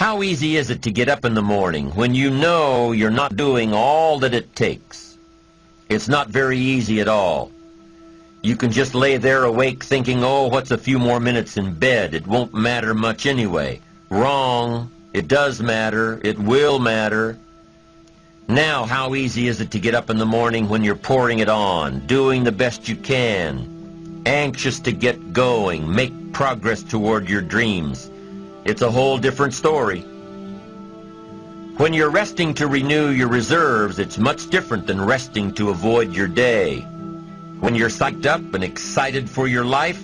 How easy is it to get up in the morning when you know you're not doing all that it takes? It's not very easy at all. You can just lay there awake thinking, oh, what's a few more minutes in bed? It won't matter much anyway. Wrong. It does matter. It will matter. Now, how easy is it to get up in the morning when you're pouring it on, doing the best you can, anxious to get going, make progress toward your dreams? It's a whole different story. When you're resting to renew your reserves, it's much different than resting to avoid your day. When you're psyched up and excited for your life,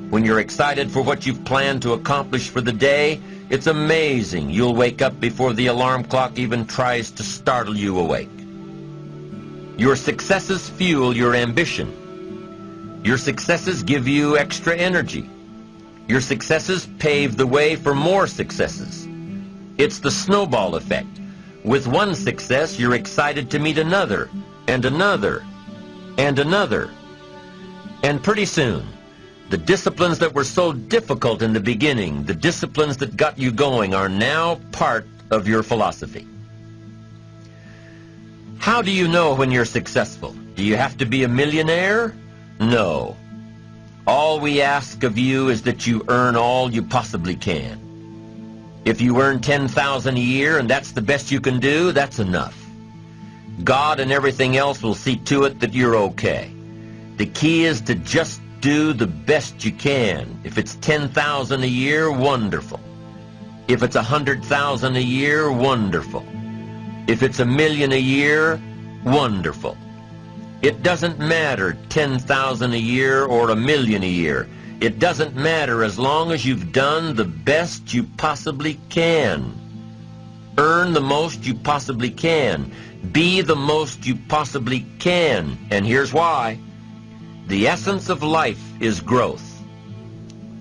when you're excited for what you've planned to accomplish for the day, it's amazing. You'll wake up before the alarm clock even tries to startle you awake. Your successes fuel your ambition. Your successes give you extra energy. Your successes pave the way for more successes. It's the snowball effect. With one success, you're excited to meet another, and another, and another. And pretty soon, the disciplines that were so difficult in the beginning, the disciplines that got you going, are now part of your philosophy. How do you know when you're successful? Do you have to be a millionaire? No. All we ask of you is that you earn all you possibly can. If you earn $10,000 a year and that's the best you can do, that's enough. God and everything else will see to it that you're okay. The key is to just do the best you can. If it's $10,000 a year, wonderful. If it's $100,000 a year, wonderful. If it's $1 million a year, wonderful. It doesn't matter $10,000 a year or $1 million a year. It doesn't matter as long as you've done the best you possibly can. Earn the most you possibly can. Be the most you possibly can. And here's why. The essence of life is growth.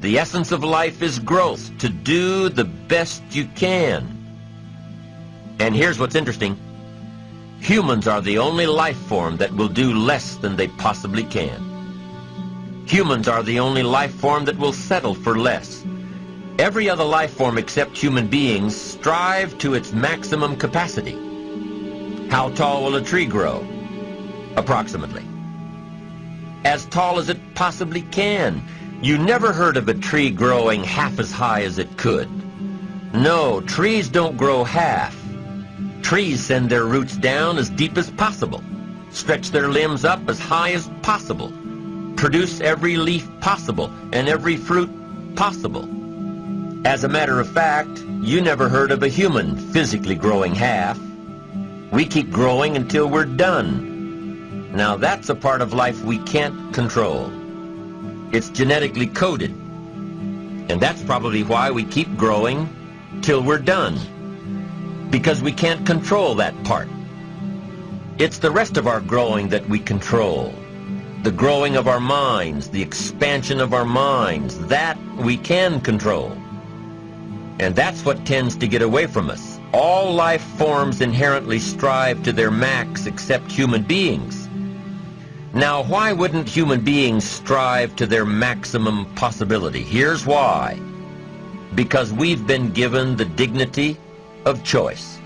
The essence of life is growth, to do the best you can. And here's what's interesting. Humans are the only life form that will do less than they possibly can. Humans are the only life form that will settle for less. Every other life form except human beings strive to its maximum capacity. How tall will a tree grow? Approximately. As tall as it possibly can. You never heard of a tree growing half as high as it could. No, trees don't grow half. Trees send their roots down as deep as possible, stretch their limbs up as high as possible, produce every leaf possible and every fruit possible. As a matter of fact, you never heard of a human physically growing half. We keep growing until we're done. Now that's a part of life we can't control. It's genetically coded. And that's probably why we keep growing till we're done. Because we can't control that part. It's the rest of our growing that we control. The growing of our minds, the expansion of our minds, that we can control. And that's what tends to get away from us. All life forms inherently strive to their max except human beings. Now, why wouldn't human beings strive to their maximum possibility? Here's why. Because we've been given the dignity of choice.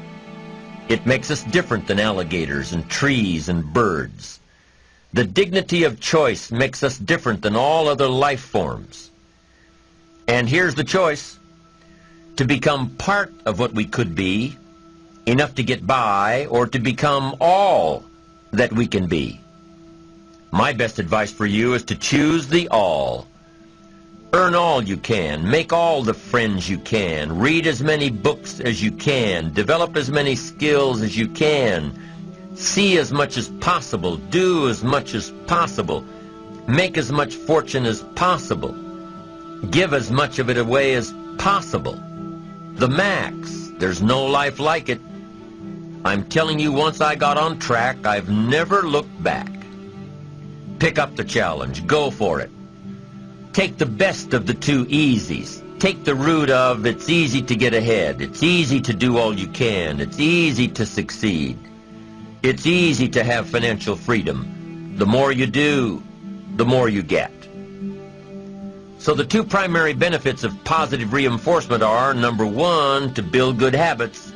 It makes us different than alligators and trees and birds. The dignity of choice makes us different than all other life forms. And here's the choice. To become part of what we could be, enough to get by, or to become all that we can be. My best advice for you is to choose the all. Earn all you can, make all the friends you can, read as many books as you can, develop as many skills as you can, see as much as possible, do as much as possible, make as much fortune as possible, give as much of it away as possible. The max. There's no life like it. I'm telling you, once I got on track, I've never looked back. Pick up the challenge. Go for it. Take the best of the two easies. Take the route of it's easy to get ahead. It's easy to do all you can. It's easy to succeed. It's easy to have financial freedom. The more you do, the more you get. So the two primary benefits of positive reinforcement are, number one, to build good habits,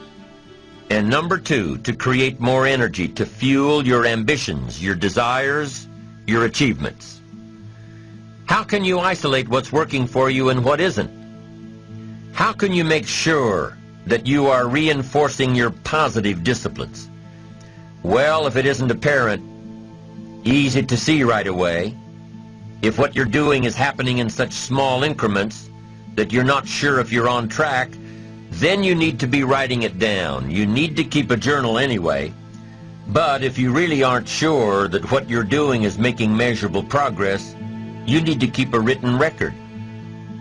and number two, to create more energy to fuel your ambitions, your desires, your achievements. How can you isolate what's working for you and what isn't? How can you make sure that you are reinforcing your positive disciplines? Well, if it isn't apparent, easy to see right away, if what you're doing is happening in such small increments that you're not sure if you're on track, then you need to be writing it down. You need to keep a journal anyway. But if you really aren't sure that what you're doing is making measurable progress, you need to keep a written record.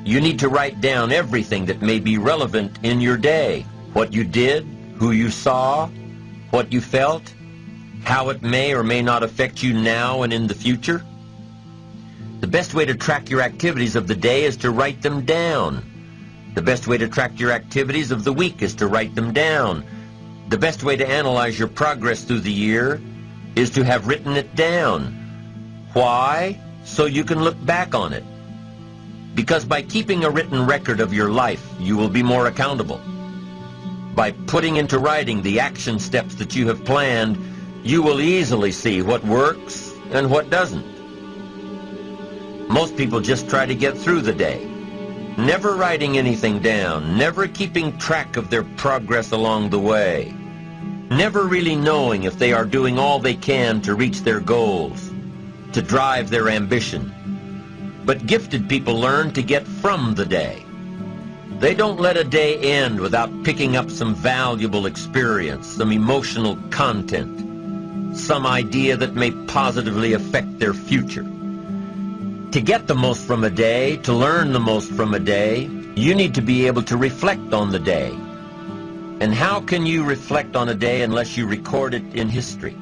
You need to write down everything that may be relevant in your day. What you did, who you saw, what you felt, how it may or may not affect you now and in the future. The best way to track your activities of the day is to write them down. The best way to track your activities of the week is to write them down. The best way to analyze your progress through the year is to have written it down. Why? So you can look back on it. Because by keeping a written record of your life, you will be more accountable. By putting into writing the action steps that you have planned, you will easily see what works and what doesn't. Most people just try to get through the day, never writing anything down, never keeping track of their progress along the way, never really knowing if they are doing all they can to reach their goals, to drive their ambition. But gifted people learn to get from the day. They don't let a day end without picking up some valuable experience, some emotional content, some idea that may positively affect their future. To get the most from a day, to learn the most from a day, you need to be able to reflect on the day. And how can you reflect on a day unless you record it in history?